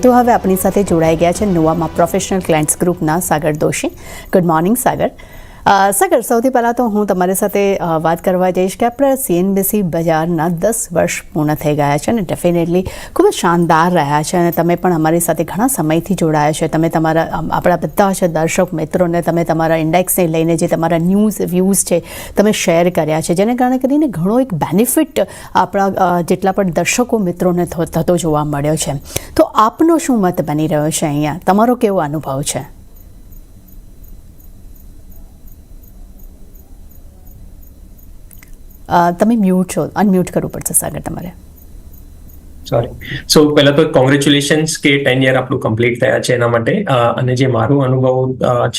તો હવે આપણી સાથે જોડાઈ ગયા છે નોવામાં પ્રોફેશનલ ક્લાયન્ટ્સ ગ્રુપના સાગર દોશી. ગુડ મોર્નિંગ સાગર. સાગર, સૌથી પહેલાં તો હું તમારી સાથે વાત કરવા જઈશ કે આપણા સીએનબીસી બજારના 10 વર્ષ પૂર્ણ થઈ ગયા છે અને ડેફિનેટલી ખૂબ જ શાનદાર રહ્યા છે અને તમે પણ અમારી સાથે ઘણા સમયથી જોડાયા છે. તમે તમારા આપણા બધા છે દર્શક મિત્રોને તમે તમારા ઇન્ડેક્સને લઈને જે તમારા ન્યૂઝ વ્યૂઝ છે તમે શેર કર્યા છે, જેને કારણે કરીને ઘણો એક બેનિફિટ આપણા જેટલા પણ દર્શકો મિત્રોને થતો જોવા મળ્યો છે. તો આપનો શું મત બની રહ્યો છે અહીંયા? તમારો કેવો અનુભવ છે? તમે મ્યુટ છો, અનમ્યુટ કરવું પડશે સાગર તમારે. સોરી. સો પહેલા તો કોંગ્રેચ્યુલેશન્સ કે 10 યર આપણું કમ્પ્લીટ થયા છે એના માટે. અને જે મારું અનુભવ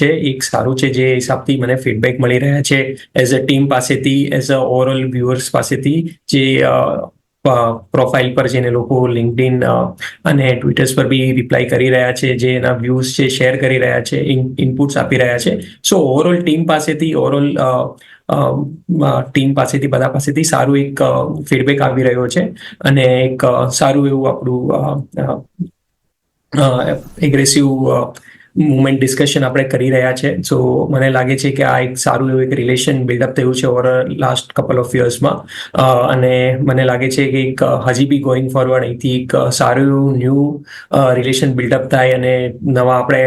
છે એક સારું છે, જે હિસાબથી મને ફીડબેક મળી રહ્યા છે એઝ અ ટીમ પાસેથી, એઝ અ ઓવરઓલ વ્યુઅર્સ પાસેથી, જે પ્રોફાઇલ પર જેને લોકો લિંક્ડઇન અને ટ્વિટર્સ પર બી રિપ્લાય કરી રહ્યા છે, જે એના વ્યૂઝ છે શેર કરી રહ્યા છે, ઇનપુટ્સ આપી રહ્યા છે. સો ઓવરઓલ ટીમ પાસેથી બધા પાસેથી સારું એક ફીડબેક આવી રહ્યો છે અને એક સારું એવું આપણું એગ્રેસિવ મુવમેન્ટ ડિસ્કશન આપણે કરી રહ્યા છે. સો મને લાગે છે કે આ એક સારું એવું એક રિલેશન બિલ્ડઅપ થયું છે ઓવર લાસ્ટ કપલ ઓફ યર્સમાં. અને મને લાગે છે કે એક હજી બી ગોઈંગ ફોરવર્ડ અહીંથી એક સારું એવું ન્યૂ રિલેશન બિલ્ડઅપ થાય અને નવા આપણે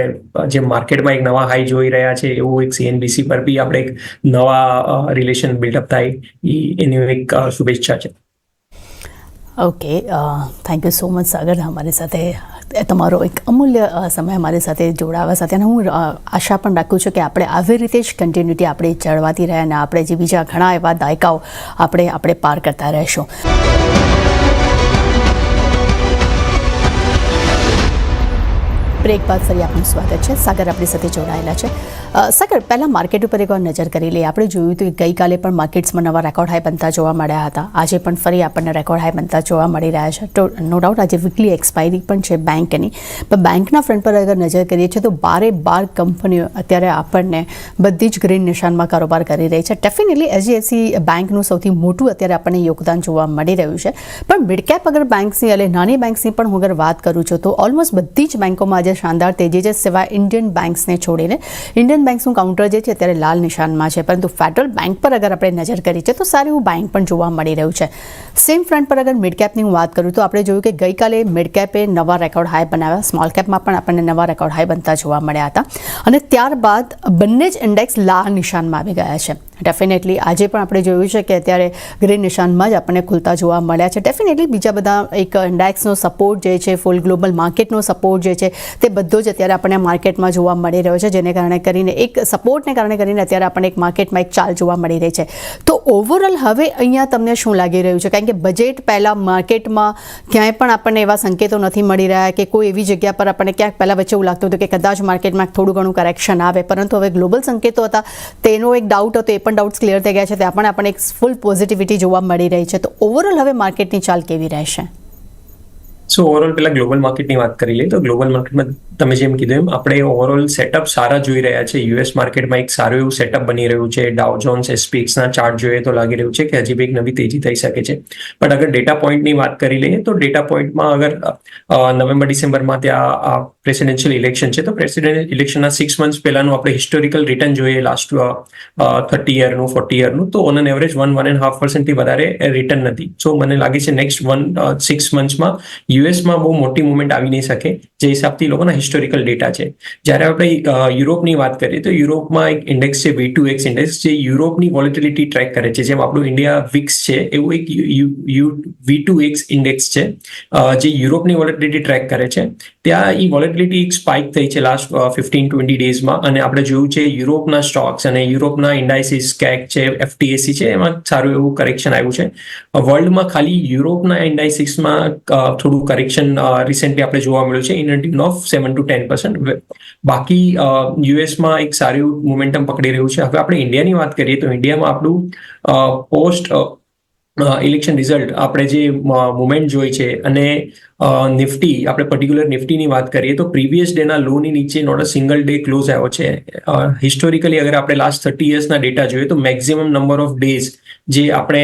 જે માર્કેટમાં એક નવા હાઈ જોઈ રહ્યા છે એવું એક સીએનબીસી પર બી આપણે એક નવા રિલેશન બિલ્ડઅપ થાય એની એક શુભેચ્છા છે. Okay, thank you so much Sagar, અમારી સાથે તમારો એક અમૂલ્ય સમય અમારી સાથે જોડાવા સાથે. અને હું આશા પણ રાખું છું કે આપણે આવી રીતે જ કન્ટિન્યુટી આપણે જળવાતી રહે અને આપણે જે બીજા ઘણા એવા દાયકાઓ આપણે પાર કરતા રહીશું. બ્રેક બાદ ફરી આપનું સ્વાગત છે. સાગર આપણી સાથે જોડાયેલા છે. સાગર, પહેલાં માર્કેટ ઉપર એકવાર નજર કરી લઈએ. આપણે જોયું હતું કે ગઈકાલે પણ માર્કેટ્સમાં નવા રેકોર્ડ હાઈ બનતા જોવા મળ્યા હતા. આજે પણ ફરી આપણને રેકોર્ડ હાઈ બનતા જોવા મળી રહ્યા છે. તો નો ડાઉટ આજે વીકલી એક્સપાયરી પણ છે બેંકની, પણ બેંકના ફ્રન્ટ પર અગર નજર કરીએ છીએ તો 12 કંપનીઓ અત્યારે આપણને બધી જ ગ્રીન નિશાનમાં કારોબાર કરી રહી છે. ડેફિનેટલી એચડીએફસી બેંકનું સૌથી મોટું અત્યારે આપણને યોગદાન જોવા મળી રહ્યું છે. પણ મિડ કેપ અગર બેંક્સની એટલે નાની બેંક્સની પણ હું અગર વાત કરું છું તો ઓલમોસ્ટ બધી જ બેંકોમાં આજે શાનદાર તેજી છે, સિવાય ઇન્ડિયન બેંક્સને છોડીને. ઇન્ડિયન બેંક્સનું કાઉન્ટર જે છે અત્યારે લાલ નિશાનમાં છે, પરંતુ ફેડરલ બેંક પર અગર આપણે નજર કરી છે તો સારું એવું બેંક પણ જોવા મળી રહ્યું છે. સેમ ફ્રન્ટ પર અગર મિડ કેપની હું વાત કરું તો આપણે જોયું કે ગઈકાલે મિડ કેપે નવા રેકોર્ડ હાઈ બનાવ્યા, સ્મોલ કેપમાં પણ આપણને નવા રેકોર્ડ હાઈ બનતા જોવા મળ્યા હતા અને ત્યારબાદ બંને જ ઇન્ડેક્સ લાલ નિશાનમાં આવી ગયા છે. ડેફિનેટલી આજે પણ આપણે જોયું છે કે અત્યારે ગ્રીન નિશાનમાં જ આપણને ખુલતા જોવા મળ્યા છે. ડેફિનેટલી બીજા બધા એક ઇન્ડેક્સનો સપોર્ટ જે છે, ફૂલ ગ્લોબલ માર્કેટનો સપોર્ટ જે છે તે બધો જ અત્યારે આપણને માર્કેટમાં જોવા મળી રહ્યો છે, જેને કારણે કરીને એક સપોર્ટને કારણે કરીને અત્યારે આપણને એક માર્કેટમાં એક ચાલ જોવા મળી રહી છે. તો ઓવરઓલ હવે અહીંયા તમને શું લાગી રહ્યું છે? કારણ કે બજેટ પહેલાં માર્કેટમાં ક્યાંય પણ આપણને એવા સંકેતો નથી મળી રહ્યા કે કોઈ એવી જગ્યા પર આપણને ક્યાંક પહેલાં વચ્ચે એવું લાગતું હતું કે કદાચ માર્કેટમાં થોડું ઘણું કરેક્શન આવે, પરંતુ હવે ગ્લોબલ સંકેતો હતા તેનો એક ડાઉટ હતો, એ પણ ડાઉટ્સ ક્લિયર થઈ ગયા છે. ત્યાં પણ આપણને એક ફૂલ પોઝિટિવિટી જોવા મળી રહી છે. તો ઓવરઓલ હવે માર્કેટની ચાલ કેવી રહેશે? સો ઓવરઓલ પહેલા ગ્લોબલ માર્કેટની વાત કરી લઈએ તો ગ્લોબલ માર્કેટમાં તમે જેમ કીધું એમ આપણે ઓવરઓલ સેટઅપ સારા જોઈ રહ્યા છે. યુએસ માર્કેટમાં એક સારું એવું સેટઅપ બની રહ્યું છે. ડાઉ જોન્સ એસપીએક્સના ચાર્ટ જોઈએ તો લાગી રહ્યું છે કે હજી બી એક નવી તેજી થઈ શકે છે. પણ અગર ડેટા પોઈન્ટની વાત કરી લઈએ તો ડેટા પોઈન્ટમાં અગર નવેમ્બર ડિસેમ્બરમાં ત્યાં પ્રેસિડેન્શિયલ ઇલેક્શન છે તો પ્રેસિડેન્શિયલ ઇલેક્શનના 6 મંથ્સ પહેલાનું આપણે હિસ્ટોરિકલ રિટર્ન જોઈએ લાસ્ટ 30 યરનું, 40 યરનું, તો ઓન એન એવરેજ 1.5% વધારે રિટર્ન નથી. સો મને લાગે છે નેક્સ્ટ 6 મંથ્સમાં યુએસમાં બહુ મોટી મુવમેન્ટ આવી નહીં શકે, જે હિસાબથી લોકોના હિસ્ટોરિકલ ડેટા છે. જ્યારે આપણે યુરોપની વાત કરીએ તો યુરોપમાં એક ઇન્ડેક્સ છે V2X ઇન્ડેક્સ, જે યુરોપની વોલેટિલિટી ટ્રેક કરે છે. જેમ આપણું ઇન્ડિયા વિક્સ છે એવું એક V2X ઇન્ડેક્સ છે જે યુરોપની વોલેટિલિટી ટ્રેક કરે છે. ત્યાં એ વોલેટિલિટી એક સ્પાઇક થઈ છે લાસ્ટ 15-20 ડેઝમાં અને આપણે જોયું છે યુરોપના સ્ટોક્સ અને યુરોપના ઇન્ડાઇસીસ કેક છે, FTSE છે, એમાં સારું એવું કરેક્શન આવ્યું છે. વર્લ્ડમાં ખાલી યુરોપના ઇન્ડાઇસીસમાં થોડું કરેક્શન રિસેન્ટલી આપણે જોવા મળ્યું છે ઇન ટ્યુન ઓફ 7 to 10%. બાકી યુએસમાં એક સારું મોમેન્ટમ પકડી રહ્યું છે. હવે આપણે ઇન્ડિયાની વાત કરીએ તો ઇન્ડિયામાં આપણું પોસ્ટ ઇલેક્શન રિઝલ્ટ આપણે જે મુવમેન્ટ જોઈ છે અને નિફ્ટી, આપણે પર્ટિક્યુલર નિફ્ટીની વાત કરીએ તો પ્રીવિયસ ડેના લોની નીચે not a single day close આવ્યો છે. હિસ્ટોરિકલી અગર આપણે લાસ્ટ 30 યર્સના ડેટા જોઈએ તો મેક્સિમમ નંબર ઓફ ડેઝ જે આપણે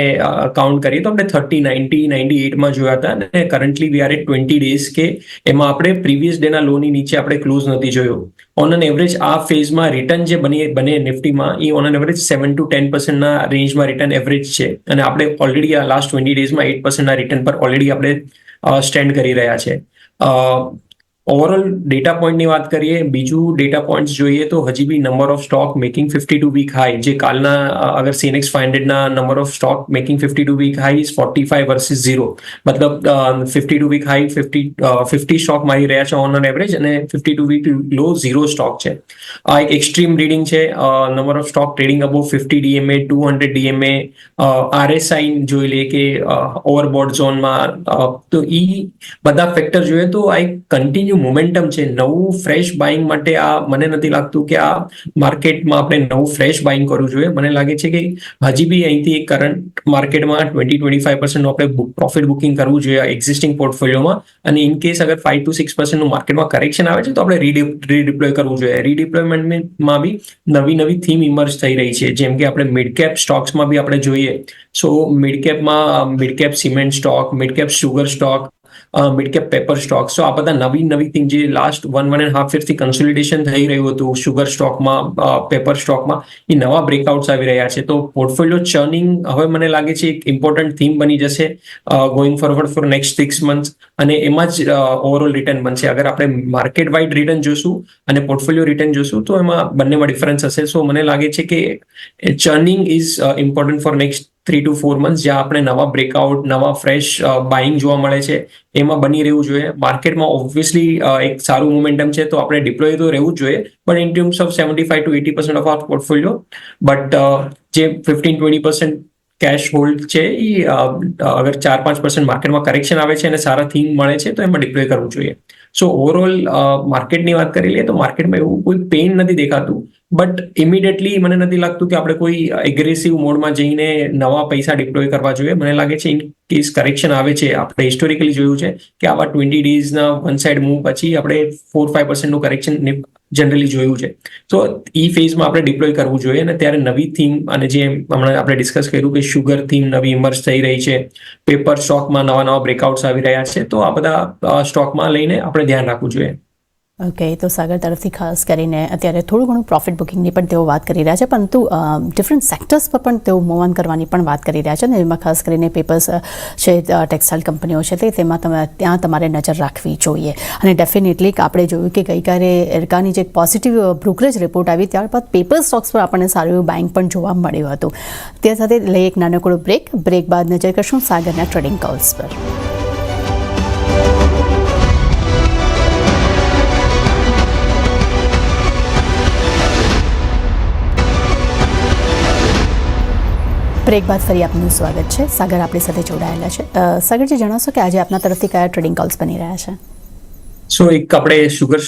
કાઉન્ટ કરીએ તો આપણે 30, 90, 98માં જોયા હતા અને currently we are at 20 days કે એમાં આપણે પ્રીવિયસ ડેના લોની નીચે આપણે ક્લોઝ નથી જોયો. ઓન એન એવરેજ આ ફેઝમાં રિટર્ન જે બને નિફ્ટીમાં એ ઓન એન એવરેજ 7 to 10% રેન્જમાં રિટર્ન એવરેજ છે અને આપણે ઓલરેડી આ લાસ્ટ 20 ડેઝમાં 8% રિટર્ન પર ઓલરેડી આપણે સ્ટેન્ડ કરી રહ્યા છે. ઓવરઓલ ડેટા પોઈન્ટની વાત કરીએ, બીજું ડેટા પોઈન્ટ્સ જોઈએ તો હજી બી number of stock making 52 week high, જે કાલના અગર CNX 500ના number of stock making 52 week high is 45 versus 0. મતલબ 52 વીક હાઈ 50 સ્ટોક મારી રહ્યા છે ઓન એવરેજ અને 52 વીક લો 0 સ્ટોક છે. આ એક એક્સ્ટ્રીમ રીડિંગ છે. Number of stock trading above 50 DMA, 200 DMA, RSI જોઈ લે કે ઓવરબોટ ઝોનમાં, તો એ બધા ફેક્ટર જોઈએ તો આ એક કન્ટિન્યુ મોમેન્ટમ છે. નવું ફ્રેશ બાઇંગ માટે આ મને નથી લાગતું કે આ માર્કેટમાં આપણે નવું ફ્રેશ બાઇંગ કરવું જોઈએ. મને લાગે છે કે હજી બી અહીંથી કરંટ માર્કેટમાં 20-25% આપણે પ્રોફિટ બુકિંગ કરવું જોઈએ એક્ઝિસ્ટિંગ પોર્ટફોલિયોમાં, અને ઇન કેસ અગર 5 to 6% માર્કેટમાં કરેક્શન આવે છે તો આપણે રીડિપ્લોય કરવું જોઈએ. રીડિપ્લોયમેન્ટમાં બી નવી થીમ ઇમર્જ થઈ રહી છે, જેમ કે આપણે મિડ કેપ સ્ટોક્સમાં બી આપણે જોઈએ. So mid cap cement stock, mid cap sugar stock, mid cap paper stock, so આ બધા નવી થિંગ જે લાસ્ટ 1.5 yearsથી કન્સોલિડેશન થઈ રહ્યું હતું શુગર સ્ટોકમાં, પેપર સ્ટોકમાં, એ નવા બ્રેકઆઉટ્સ આવી રહ્યા છે. તો પોર્ટફોલિયો ચર્નિંગ હવે મને લાગે છે એક ઇમ્પોર્ટન્ટ થીમ બની જશે going forward four next 6 months, અને એમાં જ ઓવરઓલ રિટર્ન બનશે. અગર આપણે માર્કેટ વાઇડ રિટર્ન જોશું અને પોર્ટફોલિયો રિટર્ન જોશું તો એમાં બંનેમાં ડિફરન્સ હશે. સો મને લાગે છે કે churning is important for next 3 to 4 months, જ્યાં આપણે નવા બ્રેકઆઉટ, નવા ફ્રેશ બાઇંગ જોવા મળે છે એમાં બની રહેવું જોઈએ. માર્કેટમાં ઓબ્વિયસલી એક સારું મોમેન્ટમ છે તો આપણે ડિપ્લોય તો રહેવું જ જોઈએ, but in terms of 75 to 80% of our portfolio, but જે 15-20% કેશ હોલ્ડ છે એ અગર 4-5% માર્કેટમાં કરેક્શન આવે છે અને સારા થીમ મળે છે તો એમાં ડિપ્લોય કરવું જોઈએ. સો ઓવરઓલ માર્કેટની વાત કરી લઈએ તો માર્કેટમાં એવું કોઈ પેઇન નથી દેખાતું, બટ ઇમિડિયેટલી મને નથી લાગતું કે આપણે કોઈ એગ્રેસિવ મોડમાં જઈને નવા પૈસા ડિપ્લોય કરવા જોઈએ. મને લાગે છે ઇન કેસ કરેક્શન આવે છે, આપણે હિસ્ટોરિકલી જોયું છે કે આવા 20 ડેઝના વન સાઇડ મૂવ પછી આપણે 4-5% કરેક્શન જનરલી જોયું છે. તો એ ફેઝમાં આપણે ડિપ્લોય કરવું જોઈએ અને ત્યારે નવી થીમ, અને જે હમણાં આપણે ડિસ્કસ કર્યું કે શુગર થીમ નવી ઇમર્જ થઈ રહી છે, પેપર સ્ટોકમાં નવા બ્રેકઆઉટ્સ આવી રહ્યા છે, તો આ બધા સ્ટોકમાં લઈને આપણે ધ્યાન રાખવું જોઈએ. ઓકે, તો સાગર તરફથી ખાસ કરીને અત્યારે થોડું ઘણું પ્રોફિટ બુકિંગની પણ તેઓ વાત કરી રહ્યા છે, પરંતુ ડિફરન્ટ સેક્ટર્સ પર પણ તેઓ મૂવ ઓન કરવાની પણ વાત કરી રહ્યા છે અને એમાં ખાસ કરીને પેપર્સ છે, ટેક્સટાઇલ કંપનીઓ છે તેમાં ત્યાં તમારે નજર રાખવી જોઈએ. અને ડેફિનેટલી આપણે જોયું કે ગઈકાલે એરકાની જે પોઝિટિવ બ્રોકરેજ રિપોર્ટ આવી ત્યારબાદ પેપર સ્ટોક્સ પર આપણને સારું એવું બાઇંગ પણ જોવા મળ્યું હતું. તે સાથે લઈ એક નાનકડો બ્રેક બાદ નજર કરશું સાગરના ટ્રેડિંગ કોલ્સ પર. બ્રેક બાદ ફરી આપનું સ્વાગત છે. સાગર આપણી સાથે જોડાયેલા છે. સાગરજી, જણાવશો કે આજે આપના તરફથી કયા ટ્રેડિંગ કોલ્સ બની રહ્યા છે? સો એક આપણે શુગર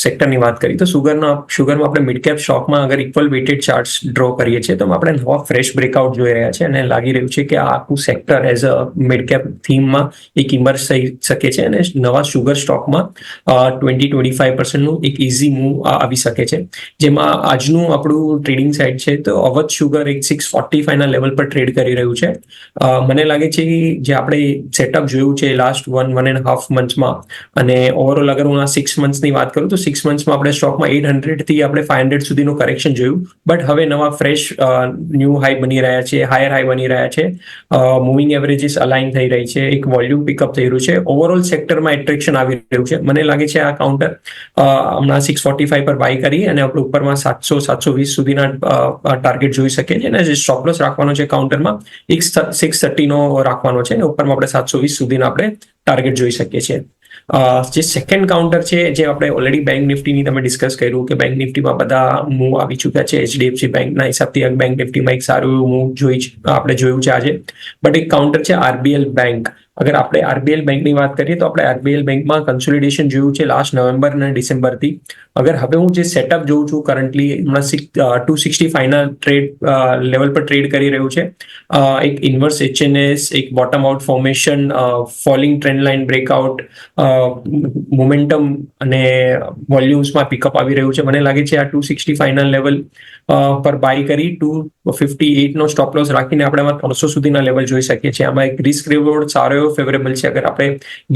સેક્ટરની વાત કરીએ તો શુગરમાં આપણે મિડ કેપ સ્ટોકમાં અગર ઇક્વલ વેટેડ ચાર્ટ્સ ડ્રો કરીએ છીએ તો આપણે નવા ફ્રેશ બ્રેકઆઉટ જોઈ રહ્યા છે અને લાગી રહ્યું છે કે આ આખું sector as a mid cap થીમમાં એક ઇમર્જ થઈ શકે છે અને નવા શુગર સ્ટોકમાં 20-25%નું એક ઇઝી મૂવ આવી શકે છે. જેમાં આજનું આપણું ટ્રેડિંગ સાઇડ છે તો અવધ શુગર એક 645ના લેવલ પર ટ્રેડ કરી રહ્યું છે. મને લાગે છે કે જે આપણે સેટઅપ જોયું છે લાસ્ટ 1.5 monthsમાં, અને ઓવરઓલ અગર હું આ 6 monthsની વાત કરું તો 6 monthsમાં આપણે સ્ટોકમાં 800થી આપણે 500 સુધીનું કરેક્શન જોયું, બટ હવે નવા ફ્રેશ ન્યૂ હાઈ બની રહ્યા છે, હાયર હાઈ બની રહ્યા છે, મૂવિંગ એવરેજીસ અલાઇન થઈ રહી છે, એક વોલ્યુમ પિકઅપ થઈ રહ્યું છે, ઓવરઓલ સેક્ટરમાં એટ્રેક્શન આવી રહ્યું છે. મને લાગે છે આ કાઉન્ટર હમણાં 645 પર બાય કરી અને આપણે ઉપરમાં 700-720 સુધીના ટાર્ગેટ જોઈ શકીએ છીએ, અને જે સ્ટોપ લોસ રાખવાનો છે કાઉન્ટરમાં 630નો રાખવાનો છે અને ઉપરમાં આપણે 720 સુધીના આપણે ટાર્ગેટ જોઈ શકીએ છીએ. જે સેકન્ડ કાઉન્ટર છે, જે આપણે ઓલરેડી બેંક નિફ્ટીની તમે ડિસ્કસ કર્યું કે બેંક નિફ્ટીમાં બધા મૂવ આવી ચૂક્યા છે. HDFC બેંકના હિસાબથી બેંક નિફ્ટીમાં એક સારું એવું મૂવ આપણે જોયું છે આજે, બટ એક કાઉન્ટર છે RBL બેંક. અગર આપણે આરબીએલ બેંકની વાત કરીએ તો આપણે આરબીએલ બેંકમાં કન્સોલિડેશન જોયું છે લાસ્ટ નવેમ્બર અને ડિસેમ્બરથી. અગર હવે હું જે સેટઅપ જોઉં છું કરન્ટલી હમણાં 265ના ટ્રેડ લેવલ પર ટ્રેડ કરી રહ્યું છે. એક ઇન્વર્સ એચએનએસ, એક bottom out formation, falling trend line breakout, momentum અને વોલ્યુમ્સમાં પિકઅપ આવી રહ્યું છે. મને લાગે છે આ 265ના લેવલ પર બાય કરી 258નો સ્ટોપ લોસ રાખીને આપણે આમાં 300 સુધીના લેવલ જોઈ શકીએ છીએ. આમાં એક રિસ્ક રિવોર્ડ સારો એવો ફેવરેબલ છે. અગર આપણે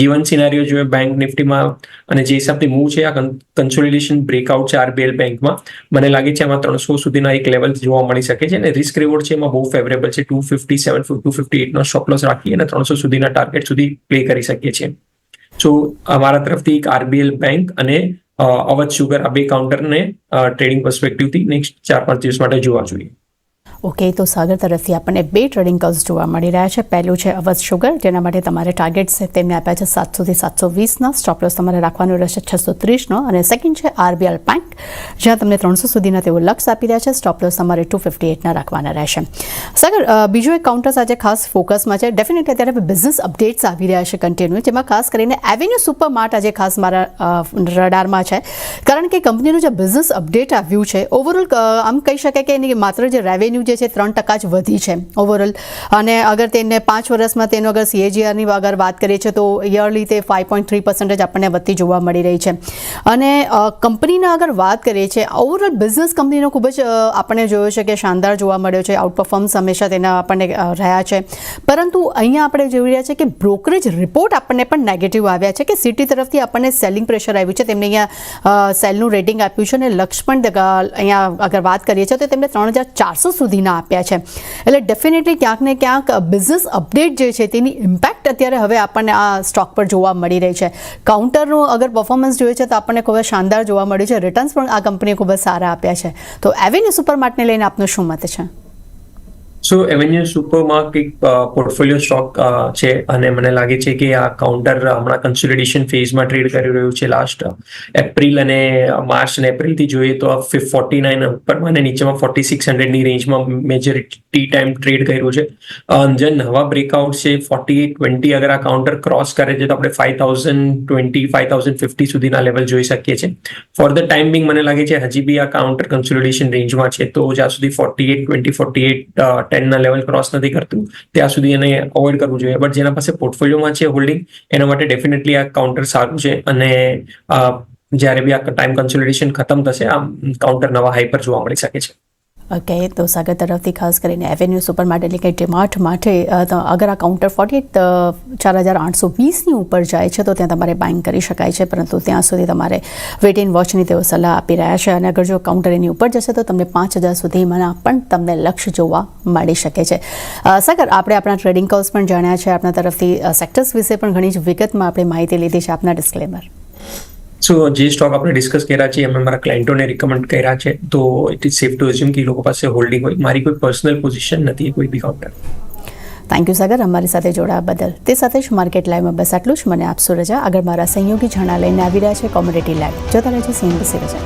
ગિવન સિનારીઓ જોઈએ બેંક નિફ્ટીમાં અને જે હિસાબથી મૂવ છે, આ કન્સોલિડેશન બ્રેકઆઉટ છે આરબીએલ બેંકમાં, મને લાગે છે આમાં 300 સુધીના એક લેવલ જોવા મળી શકે છે અને રિસ્ક રિવોર્ડ છે એમાં બહુ ફેવરેબલ છે. 257 258નો સ્ટોપ લોસ રાખી અને 300 સુધીના ટાર્ગેટ સુધી પ્લે કરી શકીએ છીએ. સો અમારા તરફથી એક આરબીએલ બેંક અને અવધ શુગર આ બે કાઉન્ટરને ટ્રેડિંગ પર્સપેક્ટિવથી નેક્સ્ટ 4-5 દિવસ માટે જોવા જોઈએ. ઓકે, તો સાગર તરફથી આપણને 2 ટ્રેડિંગ કર્વ્સ જોવા મળી રહ્યા છે. પહેલું છે અવધ શુગર, જેના માટે તમારે ટાર્ગેટ છે તેમને આપ્યા છે 700 થી 720ના, સ્ટોપ લોસ તમારે રાખવાનો રહેશે 630નો. અને સેકન્ડ છે આરબીએલ બેંક, જ્યાં તમને 300 સુધીના તેઓ લક્ષ્ય આપી રહ્યા છે, સ્ટોપ લોસ તમારે 258ના રાખવાના રહેશે. સાગર, બીજું એક કાઉન્ટર આજે ખાસ ફોકસમાં છે. ડેફિનેટલી અત્યારે બિઝનેસ અપડેટ્સ આવી રહ્યા છે કન્ટિન્યુ, જેમાં ખાસ કરીને એવેન્યુ સુપર માર્ટ આજે ખાસ મારા રડારમાં છે, કારણ કે કંપનીનું જે બિઝનેસ અપડેટ આવ્યું છે ઓવરઓલ આમ કહી શકાય કે એની માત્ર જે રેવન્યુ જે છે 3% જ વધી છે ઓવરઓલ. અને અગર તેને 5 વર્ષમાં તેનો અગર CAGRની અગર વાત કરીએ છીએ તો યરલી તે 5.3% આપણને વધતી જોવા મળી રહી છે. અને કંપનીના અગર વાત કરીએ છીએ ઓવરઓલ બિઝનેસ કંપનીનો ખૂબ જ આપણે જોયો છે કે શાનદાર જોવા મળ્યો છે. આઉટપરફોર્મન્સ હંમેશા તેના આપણને રહ્યા છે, પરંતુ અહીંયા આપણે જોઈ રહ્યા છે કે બ્રોકરેજ રિપોર્ટ આપણને પણ નેગેટિવ આવ્યા છે, કે સિટી તરફથી આપણને સેલિંગ પ્રેશર આવ્યું છે. તેમને અહીંયા સેલનું રેટિંગ આપ્યું છે અને લક્ષ્ય પણ અહીંયા અગર વાત કરીએ છીએ તો તેમને 3400 સુધીના આપ્યા છે. એટલે ડેફિનેટલી ક્યાંક ને ક્યાંક બિઝનેસ અપડેટ જે છે તેની ઇમ્પેક્ટ અત્યારે હવે આપણને આ સ્ટોક પર જોવા મળી રહી છે. કાઉન્ટરનું અગર પરફોર્મન્સ જોઈએ છે તો આપણને ખૂબ જ શાનદાર જોવા મળ્યું છે. રિટર્ન્સ પણ આ કંપનીએ ખૂબ જ સારા આપ્યા છે. તો એવેન્યુ સુપરમાર્ટને લઈને આપનું શું મત છે? સો એવેન્યુ સુપરમાર્ટ એક પોર્ટફોલિયો સ્ટોક છે અને મને લાગે છે કે આ કાઉન્ટર હમણાં કન્સોલિડેશન ફેઝમાં ટ્રેડ કરી રહ્યું છે. લાસ્ટ એપ્રિલ અને માર્ચ અને એપ્રિલથી જોઈએ તો 49 ઉપરમાં અને નીચેમાં 4600ની રેન્જમાં મેજોરિટી ટાઈમ ટ્રેડ કર્યું છે. જે નવા બ્રેકઆઉટ છે 4820 અગર આ કાઉન્ટર ક્રોસ કરે છે તો આપણે 5020 5050 સુધીના લેવલ જોઈ શકીએ છીએ. ફોર ધ ટાઈમ બિંગ મને લાગે છે હજી બી આ કાઉન્ટર કન્સોલિડેશન રેન્જમાં છે, તો જ્યાં સુધી 4820 4810ના લેવલ ક્રોસ નથી કરતું ત્યાં સુધી એને અવોઇડ કરવું જોઈએ. બટ જેના પાસે પોર્ટફોલિયોમાં છે હોલ્ડિંગ, એના માટે ડેફિનેટલી આ કાઉન્ટર સારું છે અને જ્યારે બી આ ટાઈમ કન્સોલિડેશન ખતમ થશે આ કાઉન્ટર નવા હાઈ પર જોવા મળી શકે છે. ઓકે, તો સાગર તરફથી ખાસ કરીને એવેન્યુ સુપરમાર્ટ એટલે કે ડીમાર્ટ માટે અગર આ કાઉન્ટર 48,4820ની ઉપર જાય છે તો ત્યાં તમારે બાઇંગ કરી શકાય છે, પરંતુ ત્યાં સુધી તમારે વેટ એન્ડ વોચની તેઓ સલાહ આપી રહ્યા છે. અને અગર જો કાઉન્ટર એની ઉપર જશે તો તમને 5000 સુધીમાં પણ તમને લક્ષ્ય જોવા મળી શકે છે. સાગર, આપણે આપણા ટ્રેડિંગ કોલ્સ પણ જાણ્યા છે, આપણા તરફથી સેક્ટર્સ વિશે પણ ઘણી જ વિગતમાં આપણે માહિતી લીધી છે. આપના ડિસ્ક્લેમર. સો જે સ્ટોક આપણે ડિસ્કસ કર્યા છે એમાં મારા ક્લાયન્ટોને રિકમેન્ડ કર્યા છે, તો it is safe to assume કે એ લોકો પાસે હોલ્ડિંગ હોય. મારી કોઈ પર્સનલ પોઝિશન નથી કોઈ બી કાઉન્ટર. થેન્ક યુ સાગર, અમારી સાથે જોડાવા બદલ. તે સાથે જ માર્કેટ લાઈવમાં બસ આટલું જ. મને આપશો રજા. આગળ મારા સહયોગી જણા લઈને આવી રહ્યા છે કોમોડિટી લેબ. જોતા રહેજો CNBC રજા.